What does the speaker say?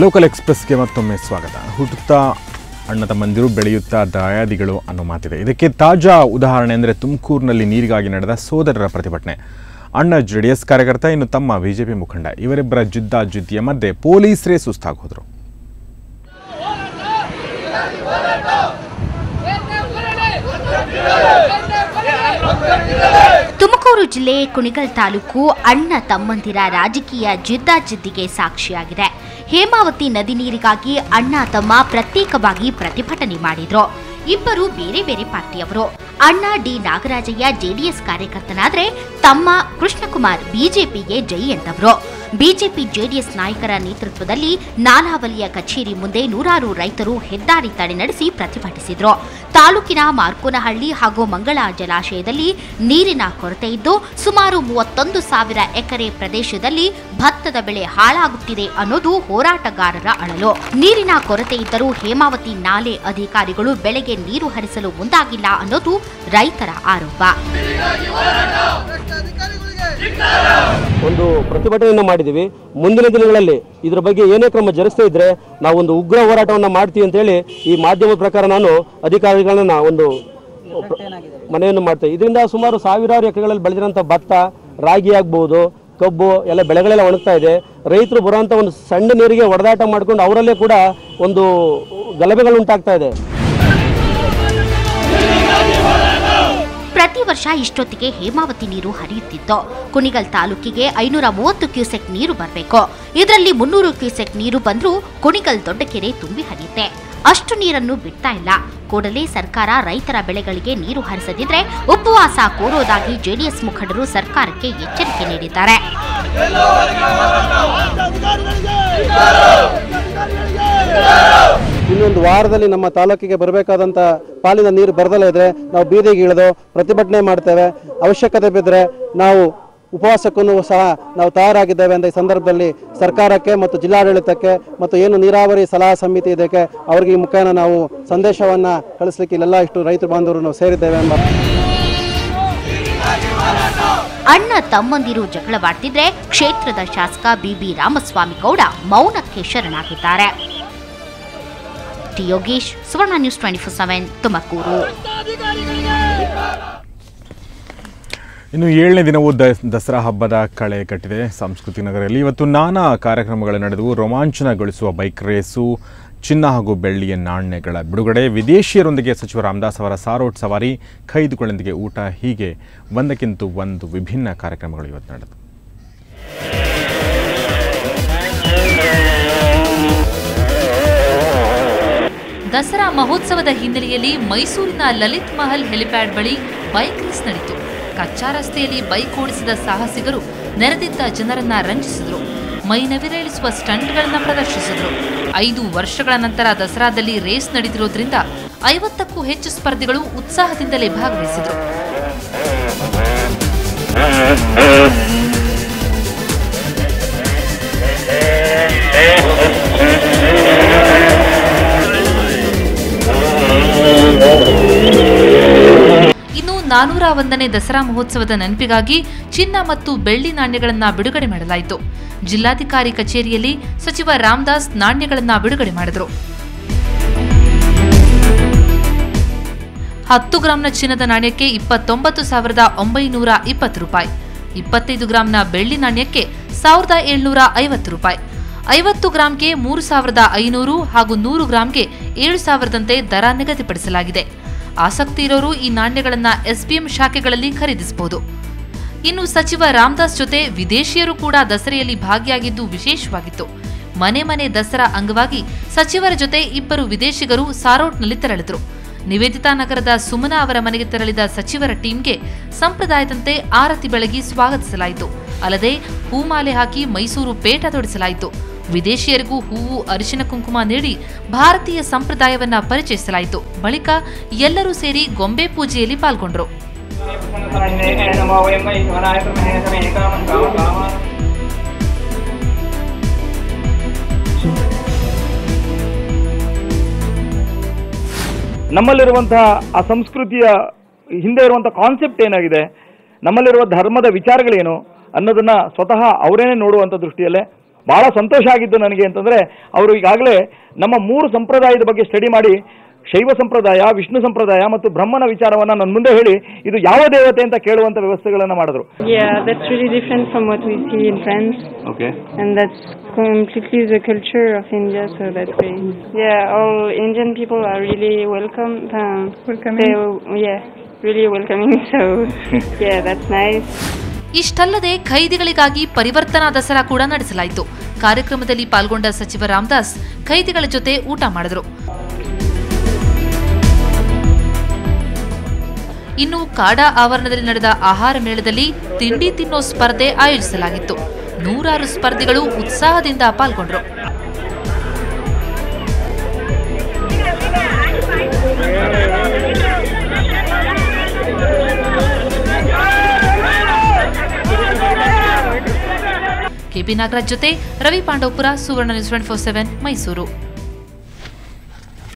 Local ಎಕ್ಸ್‌ಪ್ರೆಸ್‌ಗೆ ಮತ್ತೊಮ್ಮೆ ಸ್ವಾಗತ. ಹುಟ್ಟುತ್ತಾ ಅಣ್ಣ ತಮ್ಮಂದಿರು, ಬೆಳೆಯುತ್ತಾ ದಾಯಾದಿಗಳು ಅನ್ನೋ ಮಾತಿದೆ. ಇದಕ್ಕೆ ತಾಜಾ ಉದಾಹರಣೆ ಅಂದರೆ ತುಮಕೂರಿನಲ್ಲಿ ನೀರಿಗಾಗಿ ನಡೆದ ಸೋದರರ ಪ್ರತಿಭಟನೆ. ಅಣ್ಣ ಜೆಡಿಎಸ್ ಕಾರ್ಯಕರ್ತ, ಇನ್ನು ತಮ್ಮ ಬಿಜೆಪಿ ಮುಖಂಡ, ಇವರಿಬ್ಬರ ಜಿದ್ದಾಜಿದ್ದಿಯ ಮಧ್ಯೆ ಪೊಲೀಸರೇ ಸುಸ್ತಾಗೋದ್ರು. ತುಮಕೂರು ಜಿಲ್ಲೆ ಕುಣಿಗಲ್ ತಾಲೂಕು ಅಣ್ಣ ತಮ್ಮಂದಿರ ರಾಜಕೀಯ ಜಿದ್ದಾಜಿದ್ದಿಗೆ ಸಾಕ್ಷಿಯಾಗಿದೆ. ಹೇಮಾವತಿ ನದಿ ನೀರಿಗಾಗಿ ಅಣ್ಣ ತಮ್ಮ ಪ್ರತ್ಯೇಕವಾಗಿ ಪ್ರತಿಭಟನೆ ಮಾಡಿದ್ರು. ಇಬ್ಬರು ಬೇರೆ ಬೇರೆ ಪಾರ್ಟಿಯವರು. ಅಣ್ಣ ಡಿ ನಾಗರಾಜಯ್ಯ ಜೆಡಿಎಸ್ ಕಾರ್ಯಕರ್ತನಾದ್ರೆ ತಮ್ಮ ಕೃಷ್ಣಕುಮಾರ್ ಬಿಜೆಪಿಗೆ ಜೈ ಎಂದವರು. ಬಿಜೆಪಿ ಜೆಡಿಎಸ್ ನಾಯಕರ ನೇತೃತ್ವದಲ್ಲಿ ನಾಲಾವಲಿಯ ಕಚೇರಿ ಮುಂದೆ ನೂರಾರು ರೈತರು ಹೆದ್ದಾರಿ ತಡೆ ನಡೆಸಿ ಪ್ರತಿಭಟಿಸಿದ್ರು. ತಾಲೂಕಿನ ಮಾರ್ಕೋನಹಳ್ಳಿ ಹಾಗೂ ಮಂಗಳ ಜಲಾಶಯದಲ್ಲಿ ನೀರಿನ ಕೊರತೆ ಇದ್ದು ಸುಮಾರು 31,000 ಎಕರೆ ಪ್ರದೇಶದಲ್ಲಿ ಭತ್ತದ ಬೆಳೆ ಹಾಳಾಗುತ್ತಿದೆ ಅನ್ನೋದು ಹೋರಾಟಗಾರರ ಅಳಲು. ನೀರಿನ ಕೊರತೆ ಇದ್ದರೂ ಹೇಮಾವತಿ ನಾಲೆ ಅಧಿಕಾರಿಗಳು ಬೆಳೆಗೆ ನೀರು ಹರಿಸಲು ಮುಂದಾಗಿಲ್ಲ ಅನ್ನೋದು ರೈತರ ಆರೋಪ. ಒಂದು ಪ್ರತಿಭಟನೆಯನ್ನು ಮಾಡಿದ್ದೀವಿ. ಮುಂದಿನ ದಿನಗಳಲ್ಲಿ ಇದರ ಬಗ್ಗೆ ಏನೇ ಕ್ರಮ ಜರುಗಿಸ್ತಾ ಇದ್ರೆ ನಾವು ಒಂದು ಉಗ್ರ ಹೋರಾಟವನ್ನು ಮಾಡ್ತೀವಿ ಅಂತ ಹೇಳಿ ಈ ಮಾಧ್ಯಮದ ಪ್ರಕಾರ ನಾನು ಅಧಿಕಾರಿಗಳನ್ನ ಒಂದು ಮನೆಯನ್ನು ಮಾಡ್ತೇವೆ. ಇದರಿಂದ ಸುಮಾರು ಸಾವಿರಾರು ಎಕರೆಗಳಲ್ಲಿ ಬೆಳೆದಿರುವಂಥ ಭತ್ತ, ರಾಗಿ ಆಗ್ಬಹುದು, ಕಬ್ಬು ಎಲ್ಲ ಬೆಳೆಗಳೆಲ್ಲ ಒಣಗ್ತಾ ಇದೆ. ರೈತರು ಬರುವಂಥ ಒಂದು ಸಣ್ಣ ನೀರಿಗೆ ಒಡೆದಾಟ ಮಾಡ್ಕೊಂಡು ಅವರಲ್ಲೇ ಕೂಡ ಒಂದು ಗಲಭೆಗಳು ಉಂಟಾಗ್ತಾ ಇದೆ. ಪ್ರತಿ ವರ್ಷ ಇಷ್ಟೊತ್ತಿಗೆ ಹೇಮಾವತಿ ನೀರು ಹರಿಯುತ್ತಿತ್ತು. ಕುಣಿಗಲ್ ತಾಲೂಕಿಗೆ 530 ಕ್ಯೂಸೆಕ್ ನೀರು ಬರಬೇಕು. ಇದರಲ್ಲಿ 300 ಕ್ಯೂಸೆಕ್ ನೀರು ಬಂದರೂ ಕುಣಿಗಲ್ ದೊಡ್ಡ ಕೆರೆ ತುಂಬಿ ಹರಿಯುತ್ತೆ. ಅಷ್ಟು ನೀರನ್ನು ಬಿಡ್ತಾ ಇಲ್ಲ. ಕೂಡಲೇ ಸರ್ಕಾರ ರೈತರ ಬೆಳೆಗಳಿಗೆ ನೀರು ಹರಿಸದಿದ್ರೆ ಉಪವಾಸ ಕೋರೋದಾಗಿ ಜೆಡಿಎಸ್ ಮುಖಂಡರು ಸರ್ಕಾರಕ್ಕೆ ಎಚ್ಚರಿಕೆ ನೀಡಿದ್ದಾರೆ. ಇನ್ನೊಂದು ವಾರದಲ್ಲಿ ನಮ್ಮ ತಾಲೂಕಿಗೆ ಬರಬೇಕಾದಂಥ ಪಾಲಿನ ನೀರು ಬರದಲ್ಲೇ ಇದ್ರೆ ನಾವು ಬೀದಿಗೆ ಇಳಿದು ಪ್ರತಿಭಟನೆ ಮಾಡ್ತೇವೆ. ಅವಶ್ಯಕತೆ ಬಿದ್ದರೆ ನಾವು ಉಪವಾಸಕ್ಕೂ ಸಹ ನಾವು ತಯಾರಾಗಿದ್ದೇವೆ ಅಂತ ಈ ಸಂದರ್ಭದಲ್ಲಿ ಸರ್ಕಾರಕ್ಕೆ ಮತ್ತು ಜಿಲ್ಲಾಡಳಿತಕ್ಕೆ ಮತ್ತು ಏನು ನೀರಾವರಿ ಸಲಹಾ ಸಮಿತಿ ಇದಕ್ಕೆ ಅವರಿಗೆ ಈ ಮುಖೇನ ನಾವು ಸಂದೇಶವನ್ನು ಕಳಿಸ್ಲಿಕ್ಕೆ ಇಲ್ಲೆಲ್ಲ ಇಷ್ಟು ರೈತ ಬಾಂಧವರು ನಾವು ಸೇರಿದ್ದೇವೆ ಎಂಬ. ಅಣ್ಣ ತಮ್ಮಂದಿರು ಜಗಳವಾಡ್ತಿದ್ರೆ ಕ್ಷೇತ್ರದ ಶಾಸಕ ಬಿಬಿ ರಾಮಸ್ವಾಮಿ ಗೌಡ ಮೌನಕ್ಕೆ ಶರಣಾಗಿದ್ದಾರೆ. ಟಿ ಯೋಗೇಶ್, ಸುವರ್ಣ ನ್ಯೂಸ್ 24/7 ತುಮಕೂರು. ಇನ್ನು 7ನೇ ದಿನವೂ ದಸರಾ ಹಬ್ಬದ ಕಳೆ ಕಟ್ಟಿದೆ ಸಂಸ್ಕೃತಿ ನಗರದಲ್ಲಿ. ಇವತ್ತು ನಾನಾ ಕಾರ್ಯಕ್ರಮಗಳು ನಡೆದವು. ರೋಮಾಂಚನಗೊಳಿಸುವ ಬೈಕ್ ರೇಸು, ಚಿನ್ನ ಹಾಗೂ ಬೆಳ್ಳಿಯ ನಾಣ್ಯಗಳ ಬಿಡುಗಡೆ, ವಿದೇಶಿಯರೊಂದಿಗೆ ಸಚಿವ ರಾಮದಾಸ್ ಅವರ ಸಾರೋಟ್ ಸವಾರಿ, ಖೈದಿಗಳೊಂದಿಗೆ ಊಟ, ಹೀಗೆ ಒಂದಕ್ಕಿಂತ ಒಂದು ವಿಭಿನ್ನ ಕಾರ್ಯಕ್ರಮಗಳು ಇವತ್ತು ನಡೆದವು. ದಸರಾ ಮಹೋತ್ಸವದ ಹಿನ್ನೆಲೆಯಲ್ಲಿ ಮೈಸೂರಿನ ಲಲಿತ್ ಮಹಲ್ ಹೆಲಿಪ್ಯಾಡ್ ಬಳಿ ಬೈಕ್ ರೇಸ್ ನಡೆಯಿತು. ಕಚ್ಚಾ ರಸ್ತೆಯಲ್ಲಿ ಬೈಕ್ ಓಡಿಸಿದ ಸಾಹಸಿಗರು ನೆರೆದಿದ್ದ ಜನರನ್ನ ರಂಜಿಸಿದ್ರು. ಮೈನವಿರೇಳಿಸುವ ಸ್ಟಂಟ್ಗಳನ್ನು ಪ್ರದರ್ಶಿಸಿದ್ರು. 5 ವರ್ಷಗಳ ನಂತರ ದಸರಾದಲ್ಲಿ ರೇಸ್ ನಡೆದಿರೋದ್ರಿಂದ 50ಕ್ಕೂ ಹೆಚ್ಚು ಸ್ಪರ್ಧಿಗಳು ಉತ್ಸಾಹದಿಂದಲೇ ಭಾಗವಹಿಸಿದ್ರು. ಇನ್ನು 401ನೇ ದಸರಾ ಮಹೋತ್ಸವದ ನೆನಪಿಗಾಗಿ ಚಿನ್ನ ಮತ್ತು ಬೆಳ್ಳಿ ನಾಣ್ಯಗಳನ್ನು ಬಿಡುಗಡೆ ಮಾಡಲಾಯಿತು. ಜಿಲ್ಲಾಧಿಕಾರಿ ಕಚೇರಿಯಲ್ಲಿ ಸಚಿವ ರಾಮದಾಸ್ ನಾಣ್ಯಗಳನ್ನು ಬಿಡುಗಡೆ ಮಾಡಿದರು. 10 ಗ್ರಾಂನ ಚಿನ್ನದ ನಾಣ್ಯಕ್ಕೆ 29,920 ರೂಪಾಯಿ, 25 ಗ್ರಾಂನ ಬೆಳ್ಳಿ ನಾಣ್ಯಕ್ಕೆ 1,750 ರೂಪಾಯಿ, 50 ಗ್ರಾಂಗೆ 3,500 ಹಾಗೂ 100 ಗ್ರಾಂಗೆ 7,000ದಂತೆ ದರ ನಿಗದಿಪಡಿಸಲಾಗಿದೆ. ಆಸಕ್ತಿ ಇರೋರು ಈ ನಾಣ್ಯಗಳನ್ನು ಎಸ್ಬಿಎಂ ಶಾಖೆಗಳಲ್ಲಿ ಖರೀದಿಸಬಹುದು. ಇನ್ನು ಸಚಿವ ರಾಮದಾಸ್ ಜೊತೆ ವಿದೇಶಿಯರು ಕೂಡ ದಸರೆಯಲ್ಲಿ ಭಾಗಿಯಾಗಿದ್ದು ವಿಶೇಷವಾಗಿತ್ತು. ಮನೆ ಮನೆ ದಸರಾ ಅಂಗವಾಗಿ ಸಚಿವರ ಜೊತೆ 2 ವಿದೇಶಿಗರು ಸಾರೋಟ್ನಲ್ಲಿ ತೆರಳಿದರು. ನಿವೇದಿತಾ ನಗರದ ಸುಮನಾ ಅವರ ಮನೆಗೆ ತೆರಳಿದ ಸಚಿವರ ಟೀಮ್ಗೆ ಸಂಪ್ರದಾಯದಂತೆ ಆರತಿ ಬೆಳಗಿ ಸ್ವಾಗತಿಸಲಾಯಿತು. ಅಲ್ಲದೆ ಹೂಮಾಲೆ ಹಾಕಿ ಮೈಸೂರು ಪೇಟ ತೊಡಿಸಲಾಯಿತು. ವಿದೇಶಿಯರಿಗೂ ಹೂವು, ಅರಿಶಿನ ಕುಂಕುಮ ನೀಡಿ ಭಾರತೀಯ ಸಂಪ್ರದಾಯವನ್ನ ಪರಿಚಯಿಸಲಾಯಿತು. ಬಳಿಕ ಎಲ್ಲರೂ ಸೇರಿ ಗೊಂಬೆ ಪೂಜೆಯಲ್ಲಿ ಪಾಲ್ಗೊಂಡರು. ನಮ್ಮಲ್ಲಿರುವಂತಹ ಆ ಸಂಸ್ಕೃತಿಯ ಹಿಂದೆ ಇರುವಂತಹ ಕಾನ್ಸೆಪ್ಟ್ ಏನಾಗಿದೆ, ನಮ್ಮಲ್ಲಿರುವ ಧರ್ಮದ ವಿಚಾರಗಳೇನು ಅನ್ನೋದನ್ನ ಸ್ವತಃ ಅವರೇನೆ ನೋಡುವಂತ ದೃಷ್ಟಿಯಲ್ಲೇ ಬಹಳ ಸಂತೋಷ ಆಗಿದ್ದು ನನಗೆ ಅಂತಂದರೆ, ಅವರು ಈಗಾಗಲೇ ನಮ್ಮ 3 ಸಂಪ್ರದಾಯದ ಬಗ್ಗೆ ಸ್ಟಡಿ ಮಾಡಿ ಶೈವ ಸಂಪ್ರದಾಯ, ವಿಷ್ಣು ಸಂಪ್ರದಾಯ ಮತ್ತು ಬ್ರಹ್ಮನ ವಿಚಾರವನ್ನು ನನ್ನ ಮುಂದೆ ಹೇಳಿ ಇದು ಯಾವ ದೇವತೆ ಅಂತ ಕೇಳುವಂಥ ವ್ಯವಸ್ಥೆಗಳನ್ನು ಮಾಡಿದ್ರು. Yeah, that's really different from what we see in France. Okay. And that's completely the culture of India, so that's great. Yeah, all Indian people are really welcoming. Really welcoming, so yeah, that's nice. ಇಷ್ಟಲ್ಲದೆ ಖೈದಿಗಳಿಗಾಗಿ ಪರಿವರ್ತನಾ ದಸರಾ ಕೂಡ ನಡೆಸಲಾಯಿತು. ಕಾರ್ಯಕ್ರಮದಲ್ಲಿ ಪಾಲ್ಗೊಂಡ ಸಚಿವ ರಾಮದಾಸ್ ಖೈದಿಗಳ ಜೊತೆ ಊಟ ಮಾಡಿದರು. ಇನ್ನು ಕಾಡಾ ಆವರಣದಲ್ಲಿ ನಡೆದ ಆಹಾರ ಮೇಳದಲ್ಲಿ ತಿಂಡಿ ತಿನ್ನೋ ಸ್ಪರ್ಧೆ ಆಯೋಜಿಸಲಾಗಿತ್ತು. 100 ಸ್ಪರ್ಧಿಗಳು ಉತ್ಸಾಹದಿಂದ ಪಾಲ್ಗೊಂಡರು. ಕೆಪಿ ನಾಗರಾಜ್ ಜೊತೆ ರವಿ ಪಾಂಡವಪುರ, ಸುವರ್ಣ ನ್ಯೂಸ್ 24/7 ಮೈಸೂರು.